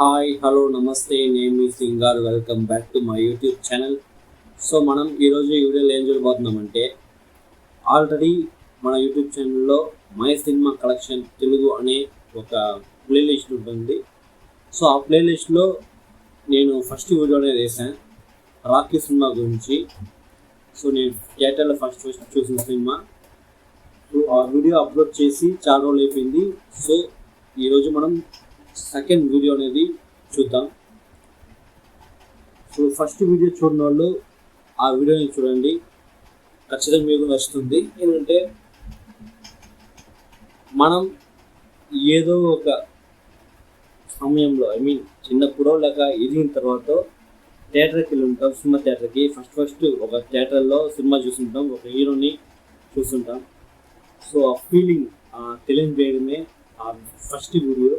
Hi hello నమస్తే, నేను మీ సింగార్. Welcome back to my YouTube channel. So మనం ఈరోజు ఈ వీడియోలో ఏం చూడబోతున్నామంటే, ఆల్రెడీ మన యూట్యూబ్ ఛానల్లో మై సినిమా కలెక్షన్ తెలుగు అనే ఒక ప్లేలిస్ట్ ఉంటుంది. సో ఆ ప్లేలిస్ట్లో నేను ఫస్ట్ వీడియో అనేది వేసాను రాకీ సినిమా గురించి. సో నేను థియేటర్లో ఫస్ట్ చూసిన సినిమా. సో ఆ వీడియో అప్లోడ్ చేసి చాలా రోజులు అయిపోయింది. సో ఈరోజు మనం సెకండ్ వీడియో అనేది చూద్దాం. సో ఫస్ట్ వీడియో చూడని వాళ్ళు ఆ వీడియోని చూడండి, ఖచ్చితంగా మీకు నచ్చుతుంది. ఏంటంటే మనం ఏదో ఒక సమయంలో చిన్నప్పుడో లేక ఎదిగిన తర్వాత థియేటర్కి వెళ్ళి ఉంటాం, సినిమా థియేటర్కి. ఫస్ట్ ఒక థియేటర్లో సినిమా చూస్తుంటాం, ఒక హీరోని చూస్తుంటాం. సో ఆ ఫీలింగ్ తెలియజేయడమే ఆ ఫస్ట్ వీడియో.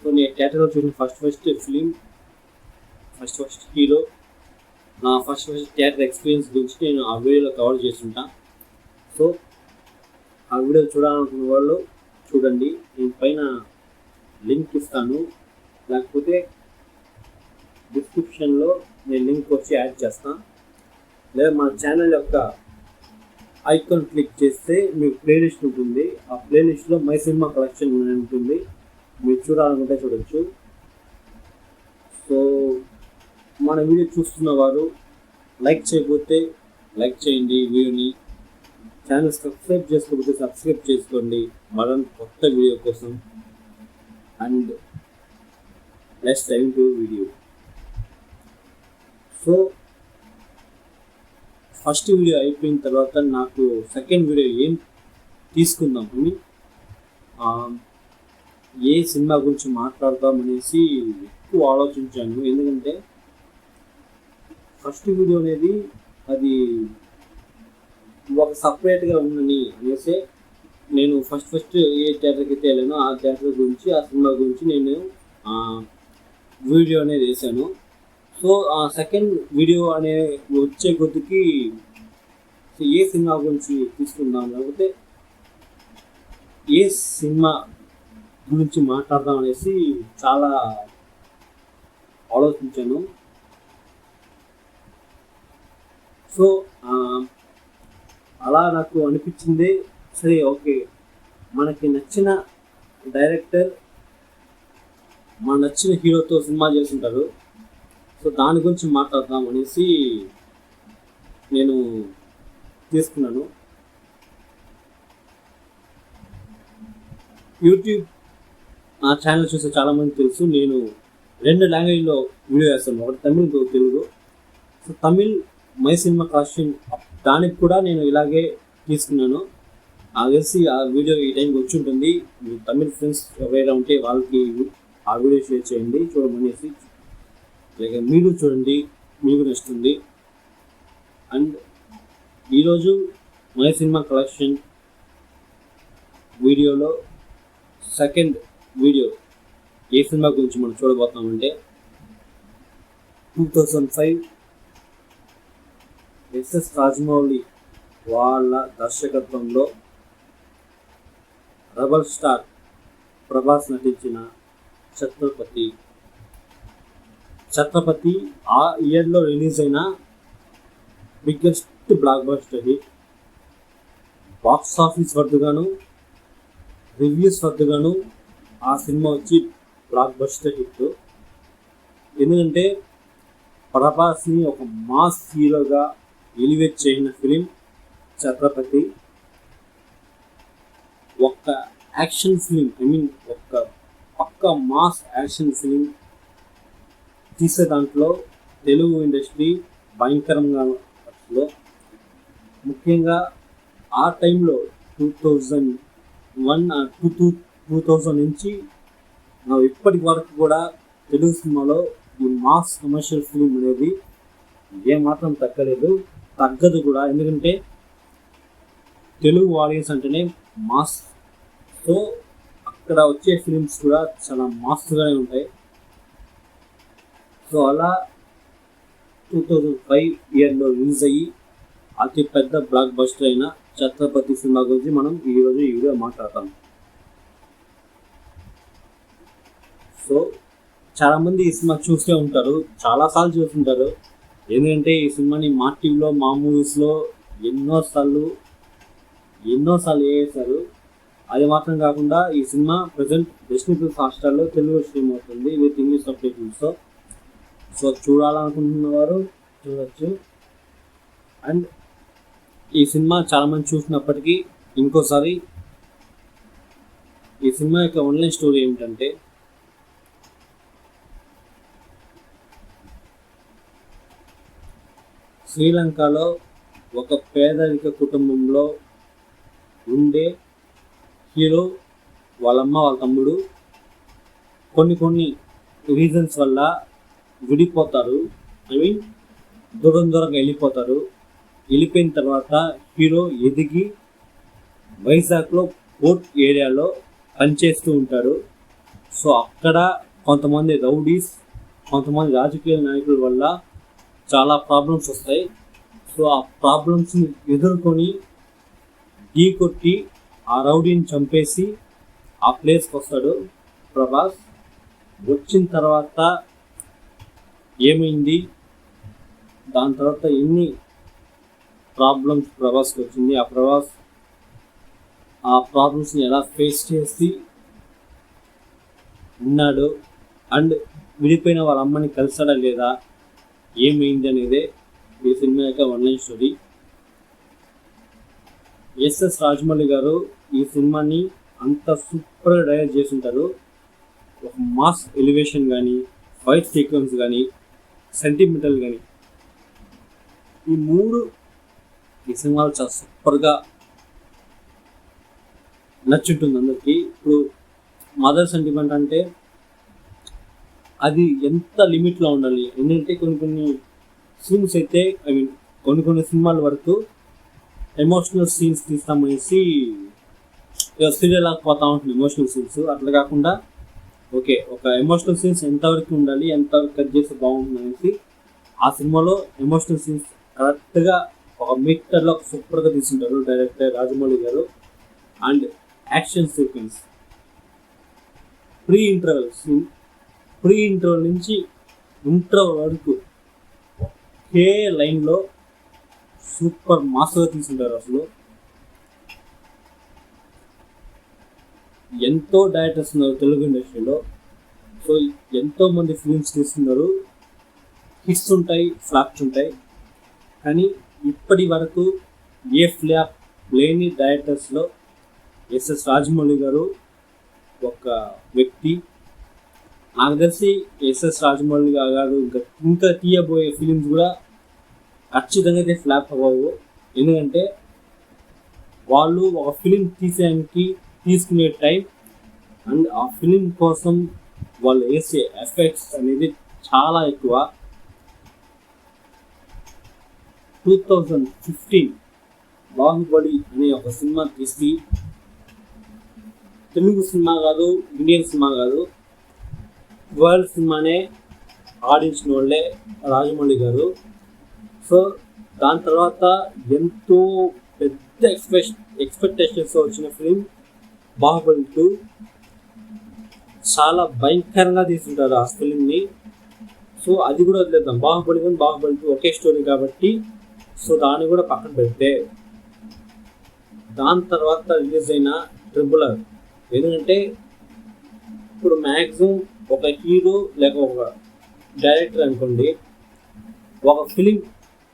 సో నేను థియేటర్లో చూసిన ఫస్ట్ ఫిలిం, ఫస్ట్ హీరో, నా ఫస్ట్ థియేటర్ ఎక్స్పీరియన్స్ గురించి నేను ఆ వీడియోలో కవర్ చేస్తుంటాను. సో ఆ వీడియో చూడాలనుకున్న వాళ్ళు చూడండి. నేను పైన లింక్ ఇస్తాను, లేకపోతే డిస్క్రిప్షన్లో నేను లింక్ వచ్చి యాడ్ చేస్తాను. లేదా మన ఛానల్ యొక్క ఐకాన్ క్లిక్ చేస్తే మీకు ప్లేలిస్ట్ ఉంటుంది. ఆ ప్లేలిస్ట్లో మై సినిమా కలెక్షన్ ఉంటుంది, మీరు చూడాలనుకుంటే చూడొచ్చు. సో మన వీడియో చూస్తున్న వారు లైక్ చేయకపోతే లైక్ చేయండి వీడియోని. ఛానల్ సబ్స్క్రైబ్ చేసుకోకపోతే సబ్స్క్రైబ్ చేసుకోండి మరొక కొత్త వీడియో కోసం. And let's dive to video. So first video అయిపోయిన తర్వాత నాకు సెకండ్ వీడియో ఏం తీసుకుందాం అని, ఏ సినిమా గురించి మాట్లాడదాం అనేసి ఎక్కువ ఆలోచించాను. ఎందుకంటే ఫస్ట్ వీడియో అనేది అది ఒక సపరేట్గా ఉందని అనేసి నేను ఫస్ట్ ఏ థియేటర్కి అయితే వెళ్ళానో ఆ థియేటర్ గురించి, ఆ సినిమా గురించి నేను వీడియో అనేది వేసాను. సో ఆ సెకండ్ వీడియో అనే వచ్చే కొద్దికి ఏ సినిమా గురించి తీసుకుందాం, లేకపోతే ఏ సినిమా గురించి మాట్లాడదాం అనేసి చాలా ఆలోచించాను. సో అలా నాకు అనిపించింది, సరే ఓకే, మనకి నచ్చిన డైరెక్టర్ మన నచ్చిన హీరోతో సినిమా చేస్తుంటారు. సో దాని గురించి మాట్లాడదాం అనేసి నేను తీసుకున్నాను. యూట్యూబ్ నా ఛానల్ చూస్తే చాలామంది తెలుసు, నేను 2 లాంగ్వేజ్లో వీడియో వేస్తాను, ఒకటి తమిళ్, ఇంకొకటి Telugu. So Tamil my cinema collection, దానికి కూడా నేను ఇలాగే తీసుకున్నాను. తెలిసి ఆ వీడియో ఈ టైంకి వచ్చి ఉంటుంది. మీ తమిళ్ ఫ్రెండ్స్ ఎవరైనా ఉంటే వాళ్ళకి ఆ వీడియో షేర్ చేయండి చూడమనేసి, లేక మీరు చూడండి, మీకు నచ్చుతుంది. అండ్ ఈరోజు మై సినిమా కలెక్షన్ వీడియోలో సెకండ్ వీడియో ఏ సినిమా గురించి మనం చూడబోతామంటే, 2005 ఎస్ఎస్ రాజమౌళి వాళ్ళ దర్శకత్వంలో రెబల్ స్టార్ ప్రభాస్ నటించిన ఛత్రపతి ఆ ఇయర్లో రిలీజ్ అయిన biggest blockbuster hit. Box office వద్దగాను, రివ్యూస్ వద్దగాను ఆ సినిమా వచ్చి బ్లాక్ బస్టర్ హిట్. ఎందుకంటే ప్రభాస్ని ఒక మాస్ హీరోగా ఎలివేట్ చేసిన ఫిలిం ఛత్రపతి. ఒక యాక్షన్ ఫిలిం, ఒక పక్క మాస్ యాక్షన్ ఫిలిం తీసే దాంట్లో తెలుగు ఇండస్ట్రీ భయంకరంగా, ముఖ్యంగా ఆ టైంలో 2000 నుంచి ఇప్పటి వరకు కూడా తెలుగు సినిమాలో ఈ మాస్ కమర్షియల్ ఫిలిం అనేది ఏమాత్రం తగ్గదు కూడా. ఎందుకంటే తెలుగు ఆడియన్స్ అంటేనే మాస్. సో అక్కడ వచ్చే ఫిలిమ్స్ కూడా చాలా మాస్గానే ఉంటాయి. సో అలా 2005 ఇయర్లో రిలీజ్ అయ్యి అతి పెద్ద బ్లాక్ బస్టర్ అయిన ఛత్రపతి సినిమా గురించి మనం ఈరోజు ఈ వీడియో మాట్లాడతాం. సో చాలామంది ఈ సినిమా చూస్తూ ఉంటారు, చాలాసార్లు చూస్తుంటారు. ఎందుకంటే ఈ సినిమాని మా టీవీలో, మా మూవీస్లో ఎన్నోసార్లు వేసారు. అది మాత్రం కాకుండా ఈ సినిమా ప్రజెంట్ డిస్నీ ప్లస్ హాట్‌స్టార్లో తెలుగు స్ట్రీమ్ అవుతుంది విత్ ఇంగ్లీష్ సబ్‌టైటిల్స్‌తో. సో చూడాలనుకుంటున్న వారు చూడొచ్చు. అండ్ ఈ సినిమా చాలామంది చూసినప్పటికీ ఇంకోసారి ఈ సినిమా యొక్క ఆన్లైన్ స్టోరీ ఏమిటంటే, శ్రీలంకలో ఒక పేదరిక కుటుంబంలో ఉండే హీరో వాళ్ళమ్మ వాళ్ళ తమ్ముడు కొన్ని రీజన్స్ వల్ల విడిపోతారు. దూరంగా వెళ్ళిపోతారు. వెళ్ళిపోయిన తర్వాత హీరో ఎదిగి వైజాగ్లో పోర్ట్ ఏరియాలో పనిచేస్తూ ఉంటాడు. సో అక్కడ కొంతమంది రౌడీస్, కొంతమంది రాజకీయ నాయకుల వల్ల చాలా ప్రాబ్లమ్స్ వస్తాయి. సో ఆ ప్రాబ్లమ్స్ని ఎదుర్కొని కొట్టి ఆ రౌడీని చంపేసి ఆ ప్లేస్కి వస్తాడు ప్రభాస్. వచ్చిన తర్వాత ఏమైంది, దాని తర్వాత ఎన్ని ప్రాబ్లమ్స్ ప్రభాస్కి వచ్చింది, ఆ ప్రాబ్లమ్స్ని ఎలా ఫేస్ చేసి ఉన్నాడు, అండ్ విడిపోయిన వాళ్ళ అమ్మని కలిసాడా లేదా, ఏమైంది అనేదే ఈ సినిమా యొక్క ఆన్లైన్ స్టోరీ. ఎస్ఎస్ రాజమౌళి గారు ఈ సినిమాని అంత సూపర్గా డైరెక్ట్ చేసి ఉంటారు. ఒక మాస్ ఎలివేషన్ కానీ, ఫైట్ సీక్వెన్స్ కానీ, సెంటిమెంటల్ కానీ, ఈ మూడు ఈ సినిమాలో చాలా సూపర్గా నచ్చుంటుంది అందరికీ. ఇప్పుడు మదర్ సెంటిమెంట్ అంటే అది ఎంత లిమిట్లో ఉండాలి. ఎందుకంటే కొన్ని సీన్స్ అయితే కొన్ని సినిమాల వరకు ఎమోషనల్ సీన్స్ తీస్తామనేసి సీరియల్ ఆగిపోతూ ఉంటుంది ఎమోషనల్ సీన్స్. అట్లా కాకుండా ఓకే, ఒక ఎమోషనల్ సీన్స్ ఎంతవరకు ఉండాలి, ఎంతవరకు కట్ చేస్తే బాగుంటుంది అనేసి ఆ సినిమాలో ఎమోషనల్ సీన్స్ కరెక్ట్గా ఒక మీటర్లో సూపర్గా తీసుకుంటారు డైరెక్టర్ రాజమౌళి గారు. And action sequence, pre interval నుంచి ఇంటర్వల్ వరకు ఒకే లైన్లో సూపర్ మాస్గా తీసుకుంటారు. అసలు ఎంతో డైరెక్టర్స్ ఉన్నారు తెలుగు ఇండస్ట్రీలో. సో ఎంతోమంది ఫిల్మ్స్ తీస్తున్నారు, హిట్స్ ఉంటాయి, ఫ్లాప్స్ ఉంటాయి. కానీ ఇప్పటి వరకు ఏ ఫ్లాప్ లేని డైరెక్టర్స్లో ఎస్ఎస్ రాజమౌళి గారు ఒక వ్యక్తి. నాకు తెలిసి ఎస్ఎస్ రాజమౌళి గారు ఇంకా తీయబోయే ఫిలిమ్స్ కూడా ఖచ్చితంగా అయితే ఫ్లాప్ అవ్వవు. ఎందుకంటే వాళ్ళు ఒక ఫిలిం తీసేయడానికి తీసుకునే టైం అండ్ ఆ ఫిలిం కోసం వాళ్ళు వేసే ఎఫెక్ట్స్ అనేది చాలా ఎక్కువ. 2015 బాహుబలి అనే ఒక సినిమా తీసి, తెలుగు సినిమా కాదు, ఇండియన్ సినిమా కాదు, వరల్డ్ సినిమానే ఆడించిన వాళ్ళే రాజమౌళి గారు. సో దాని తర్వాత ఎంతో పెద్ద ఎక్స్పెక్టేషన్స్ వచ్చిన ఫిలిం బాహుబలి 2. చాలా భయంకరంగా తీసుకుంటారు ఆ ఫిలింని. సో అది కూడా వదిలేద్దాం, బాహుబలి 1, బాహుబలి 2 ఒకే స్టోరీ కాబట్టి సో దాన్ని కూడా పక్కన పెడితే, దాని తర్వాత రిలీజ్ అయిన ట్రిపుల్ ఆర్. ఎందుకంటే ఇప్పుడు మ్యాక్సిమం ఒక హీరో లేక ఒక డైరెక్టర్ అనుకోండి, ఒక ఫిలిం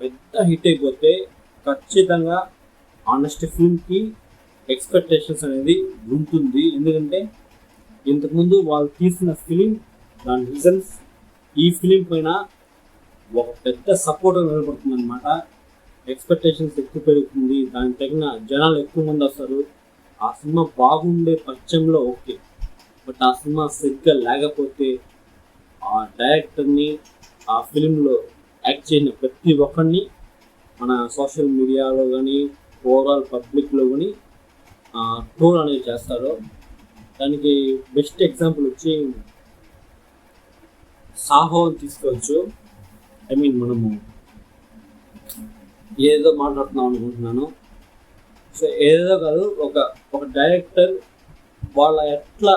పెద్ద హిట్ అయిపోతే ఖచ్చితంగా ఆ నెక్స్ట్ ఫిల్మ్కి ఎక్స్పెక్టేషన్స్ అనేది ఉంటుంది. ఎందుకంటే ఇంతకుముందు వాళ్ళు తీసిన ఫిలిం, దాని రిజల్ట్స్ ఈ ఫిలిం పైన ఒక పెద్ద సపోర్ట్ నిలబడుతుంది అనమాట. ఎక్స్పెక్టేషన్స్ ఎక్కువ పెరుగుతుంది, దానికి తగిన జనాలు ఎక్కువ మంది వస్తారు. ఆ సినిమా బాగుండే పక్షంలో ఓకే, బట్ ఆ సినిమా సరిగ్గా లేకపోతే ఆ డైరెక్టర్ని, ఆ ఫిలింలో యాక్ట్ చేసిన ప్రతి ఒక్కరిని మన సోషల్ మీడియాలో కానీ, ఓవరాల్ పబ్లిక్లో కానీ ట్రోల్ అనేది చేస్తారు. దానికి బెస్ట్ ఎగ్జాంపుల్ వచ్చి సాహో తీసుకోవచ్చు. మనము ఏదో మాట్లాడుతున్నాం అనుకుంటున్నాను. సో ఏదో కాదు, ఒక ఒక డైరెక్టర్ వాళ్ళ ఎట్లా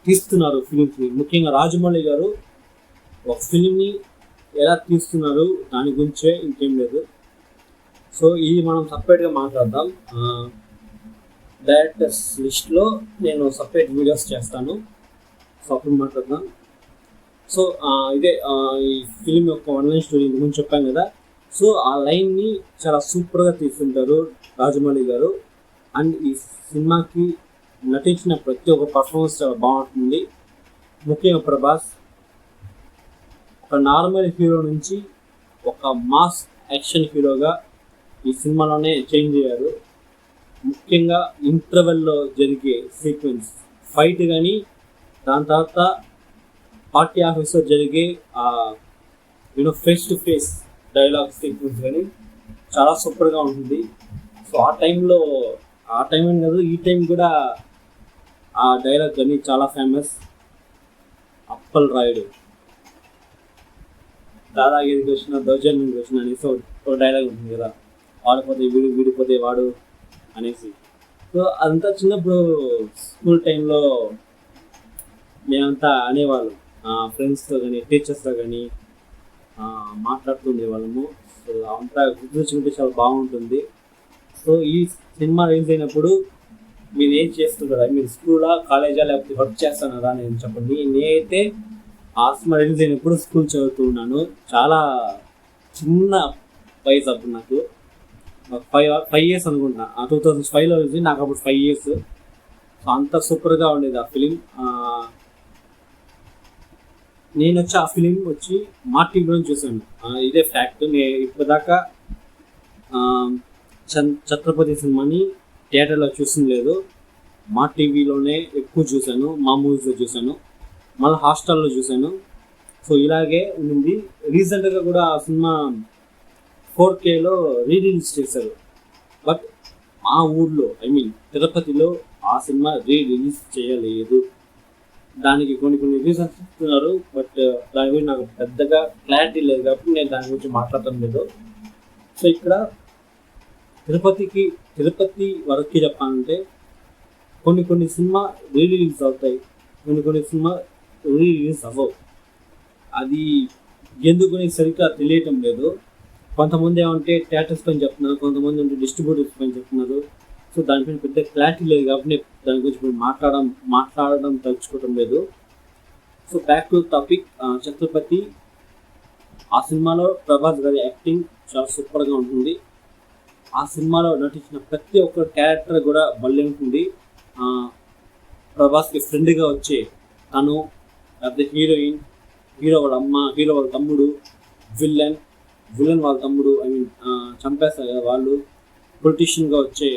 తీస్తున్నారు ఫిలిమ్స్ని, ముఖ్యంగా రాజమౌళి గారు ఒక ఫిలింని ఎలా తీస్తున్నారు దాని గురించే, ఇంకేం లేదు. సో ఇది మనం సపరేట్గా మాట్లాడదాం. డైరెక్టర్స్ లిస్ట్లో నేను సపరేట్ వీడియోస్ చేస్తాను, సో అప్పుడు మాట్లాడదాం. సో ఇదే ఈ ఫిలిం యొక్క వన్ లైన్ స్టోరీ గురించి చెప్పాను కదా. సో ఆ లైన్ని చాలా సూపర్గా తీసుకుంటారు రాజమౌళి గారు. అండ్ ఈ సినిమాకి నటించిన ప్రతి ఒక్క పర్ఫార్మెన్స్ చాలా బాగుంటుంది. ముఖ్యంగా ప్రభాస్ ఒక నార్మల్ హీరో నుంచి ఒక మాస్ యాక్షన్ హీరోగా ఈ సినిమాలోనే చేంజ్ అయ్యారు. ముఖ్యంగా ఇంటర్వెల్లో జరిగే సీక్వెన్స్ ఫైట్ కానీ, దాని తర్వాత పార్టీ ఆఫీస్లో జరిగే face to face dialogue sequence కానీ చాలా సూపర్గా ఉంటుంది. సో ఆ టైం కాదు, ఈ టైం కూడా ఆ డైలాగ్ కానీ చాలా ఫేమస్. అప్పల్ రాయుడు దాదాగిరికి వచ్చిన దౌర్జన్యానికి వచ్చిన అనేసి ఒక డైలాగ్ ఉంటుంది కదా, వాడిపోతే వీడు వీడిపోతే వాడు అనేసి. సో అదంతా చిన్నప్పుడు స్కూల్ టైంలో మేమంతా అనేవాళ్ళం, ఫ్రెండ్స్తో కానీ టీచర్స్తో కానీ మాట్లాడుతూ ఉండేవాళ్ళము. సో అంతా గుర్తుంచుకుంటే చాలా బాగుంటుంది. సో ఈ సినిమా రిలీజ్ అయినప్పుడు మీరు ఏం చేస్తుంటారా, మీరు స్కూలా కాలేజా లేకపోతే వర్క్ చేస్తున్నారా నేను చెప్పండి. నేనైతే ఆ సినిమా రిలీజ్ అయినప్పుడు స్కూల్ చదువుతూ ఉన్నాను. చాలా చిన్న వయసు అప్పుడు, నాకు 5 years అనుకుంటున్నా. 2005లో రిలీజ్, నాకు అప్పుడు 5 years. సో అంత సూపర్గా ఉండేది ఆ ఫిలిం. నేను వచ్చి ఆ ఫిలిం వచ్చి మా టీవీలో చూశాను. ఇదే ఫ్యాక్ట్. నేను ఇప్పటిదాకా ఛత్రపతి సినిమాని థియేటర్లో చూసింది లేదు. మా టీవీలోనే ఎక్కువ చూశాను, మా మూవీస్లో చూశాను, మళ్ళీ హాస్టల్లో చూశాను. సో ఇలాగే ఉంది. రీసెంట్గా కూడా ఆ సినిమా 4Kలో రిలీజ్ చేశారు. బట్ మా ఊర్లో తిరుపతిలో ఆ సినిమా రిలీజ్ చేయలేదు. దానికి కొన్ని రీజన్స్ చెప్తున్నారు. బట్ దాని గురించి నాకు పెద్దగా క్లారిటీ లేదు కాబట్టి నేను దాని గురించి మాట్లాడటం లేదు. సో ఇక్కడ తిరుపతి వరకు చెప్పాలంటే కొన్ని సినిమా రిలీజ్ అవుతాయి, కొన్ని సినిమా రిలీజ్ అవ్వవు. అది ఎందుకు సరిగ్గా తెలియటం లేదు. కొంతమంది ఏమంటే థియేటర్స్ పైన చెప్తున్నారు, కొంతమంది అంటే డిస్ట్రిబ్యూటర్స్ పైన చెప్తున్నారు. సో దానిపైన పెద్ద క్లారిటీ లేదు కాబట్టి దాని గురించి ఇప్పుడు మాట్లాడడం తలుచుకోవడం లేదు. So back to topic. Chhatrapati ఆ సినిమాలో ప్రభాస్ గారి యాక్టింగ్ చాలా సూపర్గా ఉంటుంది. ఆ సినిమాలో నటించిన ప్రతి ఒక్క క్యారెక్టర్ కూడా భలే ఉంటుంది. ప్రభాస్కి ఫ్రెండ్గా వచ్చే తను, లేకపోతే హీరోయిన్, హీరో వాళ్ళ అమ్మ, హీరో వాళ్ళ తమ్ముడు, విలన్ వాళ్ళ తమ్ముడు, చంపేస్తారు కదా వాళ్ళు, పొలిటీషియన్గా వచ్చే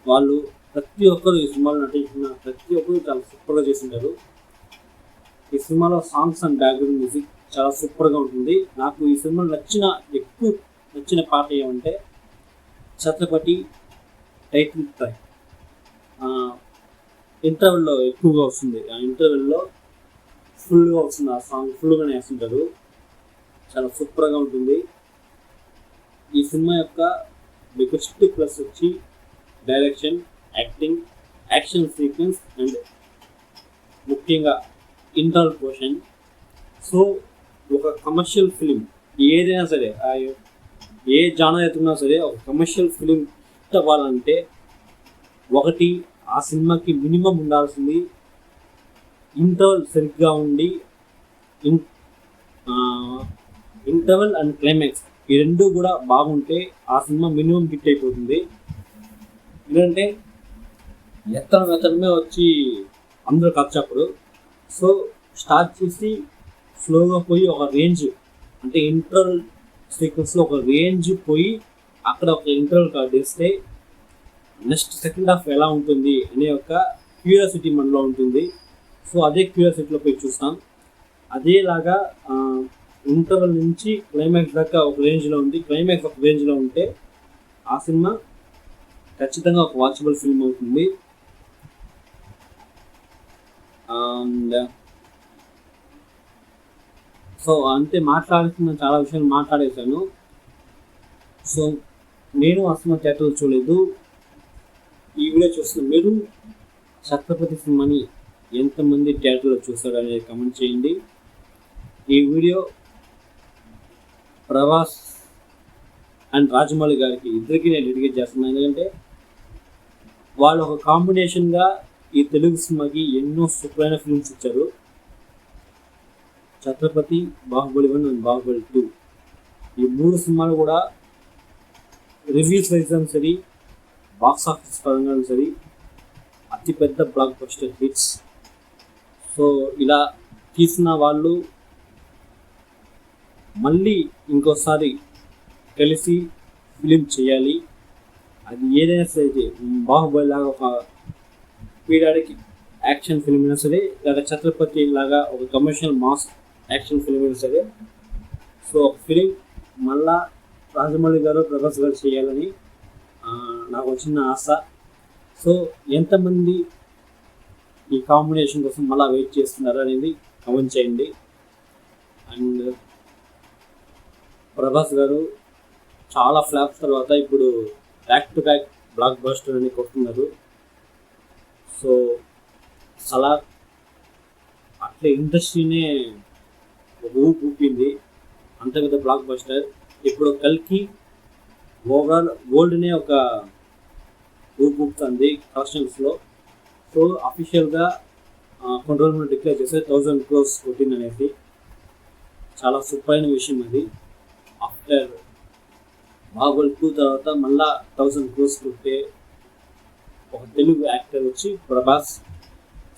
వాళ్ళు, ప్రతి ఒక్కరు ఈ సినిమాలో నటించిన ప్రతి ఒక్కరు చాలా సూపర్గా చేసింటారు. ఈ సినిమాలో సాంగ్స్ అండ్ బ్యాక్గ్రౌండ్ మ్యూజిక్ చాలా సూపర్గా ఉంటుంది. నాకు ఈ సినిమాలో ఎక్కువ నచ్చిన పాట ఏమంటే ఛత్రపతి టైటిల్ ట్రాక్. ఇంటర్వెల్లో ఎక్కువగా వస్తుంది, ఆ ఇంటర్వెల్లో ఫుల్గా వస్తుంది, ఆ సాంగ్ ఫుల్గానే వేస్తుంటారు. చాలా సూపర్గా ఉంటుంది. ఈ సినిమా యొక్క బిగ్గెస్ట్ ప్లస్ వచ్చి direction, acting, action sequence and ముఖ్యంగా ఇంటర్వల్ పోర్షన్. సో ఒక కమర్షియల్ ఫిలిం ఏదైనా సరే, ఏ జానర్ ఎత్తుకున్నా సరే, ఒక కమర్షియల్ ఫిలిం హిట్ అవ్వాలంటే ఒకటి ఆ సినిమాకి మినిమం ఉండాల్సింది ఇంటర్వల్ సరిగ్గా ఉండి, ఇంటర్వల్ అండ్ క్లైమాక్స్ ఈ రెండు కూడా బాగుంటే ఆ సినిమా మినిమం హిట్ అయిపోతుంది. ఎందుకంటే ఎత్తడమే వచ్చి అందరూ ఖర్చప్పుడు. సో స్టార్ట్ చేసి స్లోగా పోయి ఒక రేంజ్, అంటే ఇంటర్వల్ సీక్వెన్స్లో ఒక రేంజ్ పోయి అక్కడ ఒక ఇంటర్వల్ కార్డ్ వేస్తే నెక్స్ట్ సెకండ్ హాఫ్ ఎలా ఉంటుంది అనే ఒక క్యూరియాసిటీ మనలో ఉంటుంది. సో అదే క్యూరియాసిటీలో పోయి చూస్తాం. అదేలాగా ఇంటర్వల్ నుంచి క్లైమాక్స్ దాకా ఒక రేంజ్లో ఉంది, క్లైమాక్స్ ఒక రేంజ్లో ఉంటే ఆ సినిమా ఖచ్చితంగా ఒక వాచబుల్ ఫిల్మ్ అవుతుంది. అండ్ సో అంతే, మాట్లాడుతున్న చాలా విషయాలు మాట్లాడేశాను. సో నేను ఆ సినిమా థియేటర్లో చూడలేదు. ఈ వీడియో చూస్తున్న మీరు ఛత్రపతి సినిమాని ఎంతమంది థియేటర్లో చూస్తారు అనేది కమెంట్ చేయండి. ఈ వీడియో ప్రభాస్ అండ్ రాజమౌళి గారికి ఇద్దరికి నేను డెడికేట్ చేస్తున్నాను. ఎందుకంటే వాళ్ళు ఒక కాంబినేషన్గా ఈ తెలుగు సినిమాకి ఎన్నో సూపరైన ఫిల్మ్స్ ఇచ్చారు. ఛత్రపతి, బాహుబలి 1 అండ్ బాహుబలి 2 ఈ 3 సినిమాలు కూడా రివ్యూస్ వైజ్ సరి, బాక్స్ ఆఫీస్ పరంగా సరి అతిపెద్ద బ్లాక్ బస్టర్ హిట్స్. సో ఇలా తీసిన వాళ్ళు మళ్ళీ ఇంకోసారి కలిసి ఫిలిం చేయాలి. అది ఏదైనా సరే, బాహుబలి లాగా ఒక పీరియాడిక్ యాక్షన్ ఫిల్మ్ అయినా సరే, లేదా ఛత్రపతి లాగా ఒక కమర్షియల్ మాస్ యాక్షన్ ఫిల్మ్ అయినా సరే. సో ఒక ఫిలిం మళ్ళా రాజమౌళి గారు, ప్రభాస్ గారు చేయాలని నాకు వచ్చిన ఆశ. సో ఎంతమంది ఈ కాంబినేషన్ కోసం మళ్ళీ వెయిట్ చేస్తున్నారు అనేది కమెంట్ చేయండి. అండ్ ప్రభాస్ గారు చాలా ఫ్లాప్స్ తర్వాత ఇప్పుడు back to back block buster అని కొడుతున్నారు. సో సలార్ అట్లా ఇండస్ట్రీనే ఒక ఊపింది, అంత పెద్ద బ్లాక్ బస్టర్. ఇప్పుడు కల్కి ఓవరాల్ వరల్డ్నే ఒక ఊపుతుంది కలెక్షన్స్లో. సో అఫీషియల్గా కొన్ని రోజులు డిక్లేర్ చేస్తే 1000 crores కొట్టింది అనేది చాలా సూపర్ అయిన విషయం. అది ఆఫ్టర్ బాహుబలి 2 తర్వాత మళ్ళా 1000 crores కొట్టే ఒక తెలుగు యాక్టర్ వచ్చి ప్రభాస్.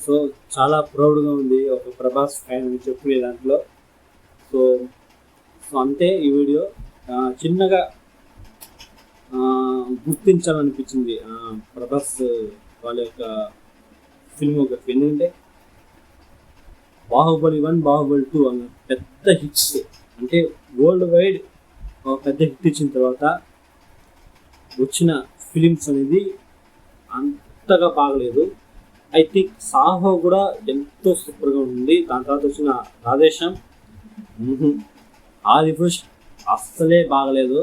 సో చాలా ప్రౌడ్గా ఉంది ఒక ప్రభాస్ ఫ్యాన్ అని చెప్పుకునే దాంట్లో. సో అంతే ఈ వీడియో. చిన్నగా గుర్తించాలనిపించింది ప్రభాస్ వాళ్ళ యొక్క ఫిల్మోగ్రఫీ. ఎందుకంటే బాహుబలి 1, బాహుబలి 2 అన్న పెద్ద హిట్స్, అంటే వరల్డ్ వైడ్ ఒక పెద్ద హిట్ ఇచ్చిన తర్వాత వచ్చిన ఫిలిమ్స్ అనేది అంతగా బాగలేదు. ఐ థింక్ సాహో కూడా ఎంతో సూపర్గా ఉంది. దాని తర్వాత వచ్చిన రాధేశ్యామ్, ఆది పురుష్ అస్సలే బాగలేదు.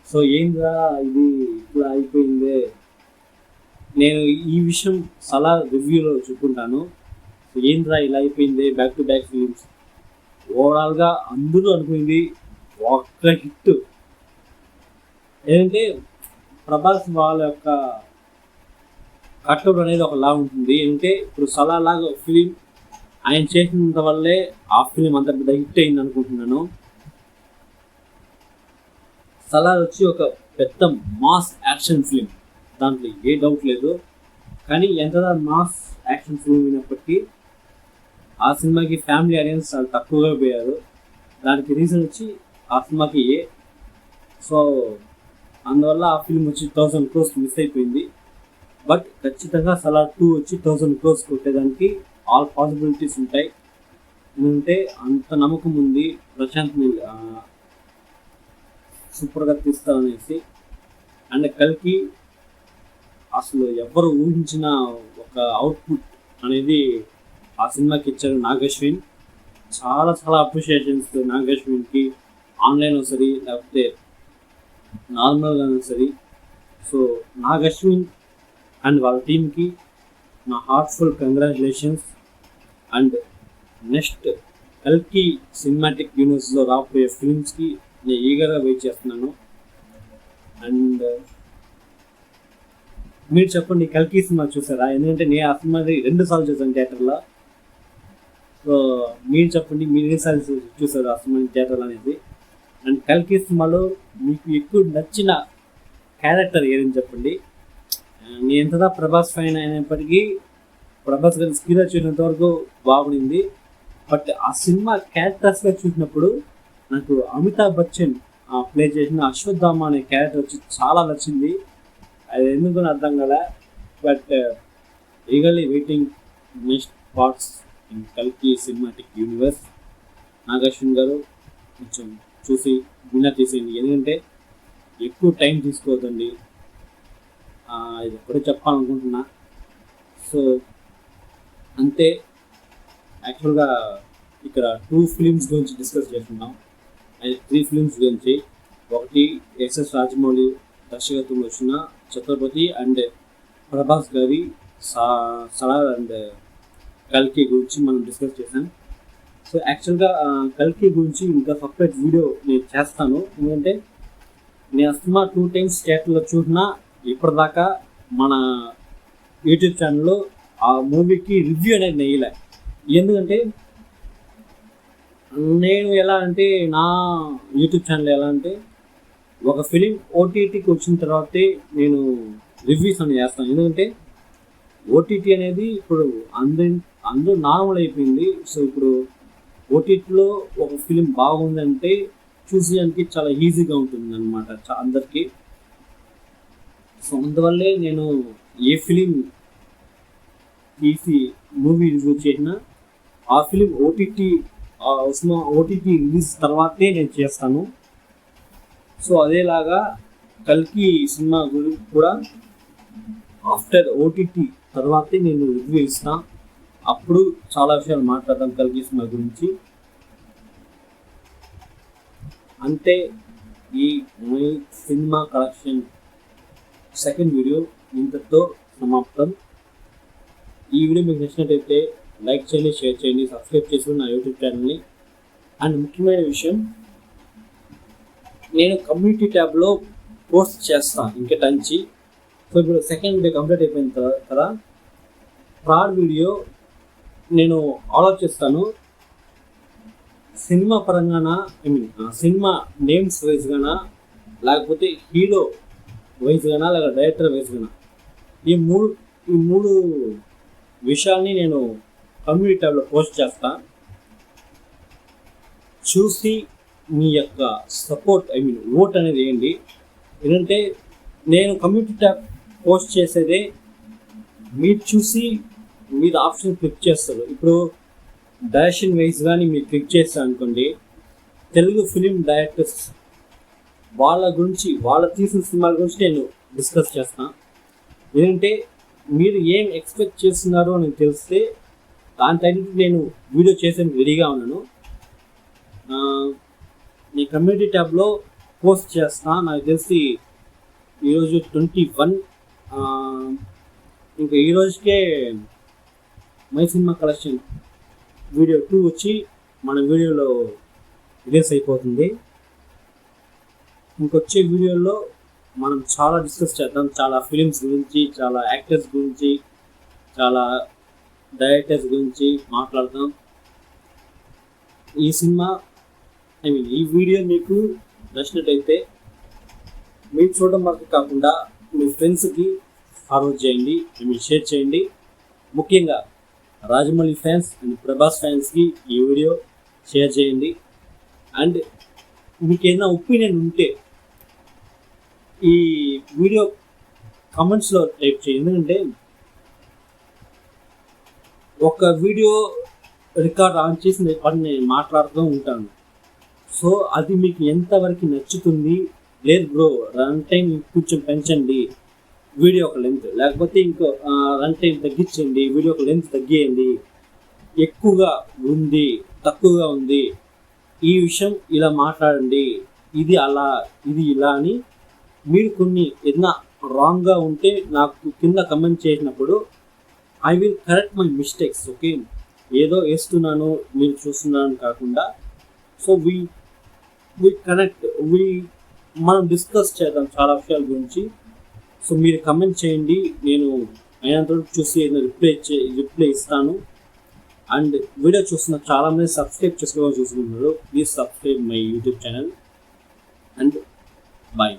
సో ఏంద్రా ఇది ఇట్లా అయిపోయింది. నేను ఈ విషయం చాలా రివ్యూలో చెప్పుకుంటాను. ఏంద్రా ఇలా అయిపోయింది బ్యాక్ టు బ్యాక్ ఫిలిమ్స్. ఓవరాల్గా అందరూ అనుకునేది ఒక్క హిట్. ఏంటంటే ప్రభాస్ వాళ్ళ యొక్క కట్అవుట్ అనేది ఒకలా ఉంటుంది. ఏంటంటే ఇప్పుడు సలా లాగా ఫిలిం ఆయన చేసినంత వల్లే ఆ ఫిలిం అంత పెద్ద హిట్ అయింది అనుకుంటున్నాను. సలార్ వచ్చి ఒక పెద్ద మాస్ యాక్షన్ ఫిలిం, దాంట్లో ఏ డౌట్ లేదు. కానీ ఎంత మాస్ యాక్షన్ ఫిలిం అయినప్పటికీ ఆ సినిమాకి ఫ్యామిలీ ఆడియన్స్ చాలా తక్కువగా పోయారు. దానికి రీజన్ వచ్చి ఆ సినిమాకి సో అందువల్ల ఆ ఫిలిం వచ్చి 1000 crores మిస్ అయిపోయింది. బట్ ఖచ్చితంగా సలార్ 2 వచ్చి 1000 crores కొట్టేదానికి ఆల్ పాసిబిలిటీస్ ఉంటాయి. ఎందుకంటే అంత నమ్మకం ఉంది ప్రశాంత్ నీల్ సూపర్గా తీస్తారనేసి. అండ్ కల్కి అసలు ఎవరు ఊహించిన ఒక అవుట్పుట్ అనేది ఆ సినిమాకి ఇచ్చారు నాగశ్విన్. చాలా చాలా అప్రిషియేషన్స్ నాగశ్విన్కి, ఆన్లైన్ సరి లేకపోతే నార్మల్గా సరి. సో నాగశ్విన్ అండ్ వాళ్ళ టీమ్కి నా హార్ట్ఫుల్ కంగ్రాచులేషన్స్. అండ్ నెక్స్ట్ కల్కి సినిమాటిక్ యూనివర్స్లో రాబోయే ఫిల్మ్స్కి నేను ఈగర్గా వెయిట్ చేస్తున్నాను. అండ్ మీరు చెప్పండి, కల్కి సినిమా చూసారా? ఎందుకంటే నేను ఆ సినిమా 2 సార్లు చూసాను థియేటర్లో. సో మీరు చెప్పండి, మీరు ఎన్నిసార్లు చూసారు ఆ సినిమా థియేటర్లో అనేది. అండ్ కల్కి సినిమాలో మీకు ఎక్కువ నచ్చిన క్యారెక్టర్ ఏదని చెప్పండి. నేను ఎంతగా ప్రభాస్ ఫ్యాన్ అయినప్పటికీ ప్రభాస్ గారి స్కిల్ చూసినంత వరకు బాగుంది. బట్ ఆ సినిమా క్యారెక్టర్స్గా చూసినప్పుడు నాకు అమితాబ్ బచ్చన్ ప్లే చేసిన అశ్వత్థామ అనే క్యారెక్టర్ వచ్చి చాలా నచ్చింది. అది ఎందుకు అర్థం కదా. But eagerly waiting next parts in కల్కి సినిమాటిక్ యూనివర్స్. నాగశ్విన్ గారు కొంచెం చూసి విన్నర్ చేసేయండి, ఎందుకంటే ఎక్కువ టైం తీసుకోవద్దండి. ఇది ఎప్పుడో చెప్పాలనుకుంటున్నా. సో అంతే. యాక్చువల్గా ఇక్కడ 2 ఫిలిమ్స్ గురించి డిస్కస్ చేస్తున్నాం, 3 ఫిలిమ్స్ గురించి. ఒకటి ఎస్ఎస్ రాజమౌళి దర్శకత్వంలో వచ్చిన ఛత్రపతి అండ్ ప్రభాస్ గారి సలార్ అండ్ కల్కి గురించి మనం డిస్కస్ చేసాం. సో యాక్చువల్గా కల్కి గురించి ఇంకా సపరేట్ వీడియో నేను చేస్తాను. ఎందుకంటే నేను సినిమా 2 times థియేటర్లో చూసినా ఇప్పటిదాకా మన యూట్యూబ్ ఛానల్లో ఆ మూవీకి రివ్యూ అనేది నెయ్యలే. ఎందుకంటే నేను ఎలా అంటే నా యూట్యూబ్ ఛానల్ ఎలా అంటే ఒక ఫిలిం ఓటీటీకి వచ్చిన తర్వాతే నేను రివ్యూస్ అనేది చేస్తాను. ఎందుకంటే ఓటీటీ అనేది ఇప్పుడు అందరూ నార్మల్ అయిపోయింది. సో ఇప్పుడు ఓటీటీలో ఒక ఫిలిం బాగుందంటే చూసేదానికి చాలా ఈజీగా ఉంటుంది అనమాట అందరికీ. సో అందువల్లే నేను ఏ ఫిలిం తీసి మూవీ రివ్యూ చేసినా ఆ ఫిలిం ఓటీటీ రిలీజ్ తర్వాతే నేను చేస్తాను. సో అదేలాగా కల్కి సినిమా గురించి కూడా ఆఫ్టర్ ఓటీటీ తర్వాతే నేను రివ్యూ ఇస్తాను. అప్పుడు చాలా విషయాలు మాట్లాడతాం కల్కి సినిమా గురించి. అంటే ఈ సినిమా కలెక్షన్ సెకండ్ వీడియో ఇంతతో సమాప్తం. ఈ వీడియో మీకు నచ్చినట్టయితే లైక్ చేయండి, షేర్ చేయండి, సబ్స్క్రైబ్ చేసుకుని నా యూట్యూబ్ ఛానల్ని. అండ్ ముఖ్యమైన విషయం, నేను కమ్యూనిటీ ట్యాబ్లో పోస్ట్ చేస్తాను ఇంకటంచి. సో ఇప్పుడు సెకండ్ వీడియో కంప్లీట్ అయిపోయిన తర్వాత థర్డ్ వీడియో నేను ఆలోచిస్తాను. సినిమా పరంగానా, సినిమా నేమ్స్ వైజ్గానా, లేకపోతే హీరో వైజ్గానా, లేక డైరెక్టర్ వైజ్గానా, ఈ మూడు విషయాల్ని నేను కమ్యూనిటీ ట్యాబ్లో పోస్ట్ చేస్తా. చూసి మీ యొక్క సపోర్ట్ ఓట్ అనేది వేయండి. ఎందుకంటే నేను కమ్యూనిటీ ట్యాబ్ పోస్ట్ చేసేదే మీరు చూసి మీరు ఆప్షన్ క్లిక్ చేస్తారు. ఇప్పుడు డైరెక్షన్ వైజ్ కానీ మీరు క్లిక్ చేస్తారు అనుకోండి, తెలుగు ఫిలిం డైరెక్టర్స్ వాళ్ళ గురించి, వాళ్ళ తీసిన సినిమాల గురించి నేను డిస్కస్ చేస్తాను. ఎందుకంటే మీరు ఏం ఎక్స్పెక్ట్ చేస్తున్నారో అని తెలిస్తే దాని టైంకి నేను వీడియో చేసేందుకు రెడీగా ఉన్నాను. ఈ కమ్యూనిటీ ట్యాబ్లో పోస్ట్ చేస్తాను. నాకు తెలిసి ఈరోజు 21, ఇంకా ఈరోజుకే మై సినిమా కలెక్షన్ వీడియో 2 వచ్చి మన వీడియోలో రిలీజ్ అయిపోతుంది. ఇంకొచ్చే వీడియోలో మనం చాలా డిస్కస్ చేద్దాం, చాలా ఫిలిమ్స్ గురించి, చాలా యాక్టర్స్ గురించి, చాలా డైరెక్టర్స్ గురించి మాట్లాడతాం. ఈ సినిమా ఈ వీడియో మీకు నచ్చినట్టయితే మీరు చూడడం వరకు కాకుండా మీ ఫ్రెండ్స్కి ఫార్వర్డ్ చేయండి, మీరు షేర్ చేయండి. ముఖ్యంగా రాజమౌళి ఫ్యాన్స్ అండ్ ప్రభాస్ ఫ్యాన్స్కి ఈ వీడియో షేర్ చేయండి. అండ్ మీకు ఏదైనా ఒపీనియన్ ఉంటే ఈ వీడియో కామెంట్స్లో టైప్ చేయండి. ఎందుకంటే ఒక వీడియో రికార్డ్ ఆన్ చేసి నేను మాట్లాడుతూ ఉంటాను. సో అది మీకు ఎంతవరకు నచ్చుతుంది, లేదు బ్రో రన్ టైం కొంచెం పెంచండి, వీడియో ఒక లెంత్, లేకపోతే ఇంకో రన్ టైం తగ్గించండి, వీడియో ఒక లెంత్ తగ్గియండి, ఎక్కువగా ఉంది, తక్కువగా ఉంది, ఈ విషయం ఇలా మాట్లాడండి, ఇది అలా, ఇది ఇలా అని మీరు కొన్ని ఏదైనా రాంగ్గా ఉంటే నాకు కింద కమెంట్ చేసినప్పుడు I will correct my mistakes. Okay, ఏదో వేస్తున్నాను మీరు చూస్తున్నాను కాకుండా, సో వీ కనెక్ట్, మనం డిస్కస్ చేద్దాం చాలా విషయాల గురించి. సో మీరు కమెంట్ చేయండి, నేను అయినంత చూసి ఏదైనా రిప్లై ఇస్తాను. అండ్ వీడియో చూస్తున్న చాలామంది సబ్స్క్రైబ్ చేసుకోవాలని చూసుకుంటున్నారు. Please subscribe my YouTube channel and bye.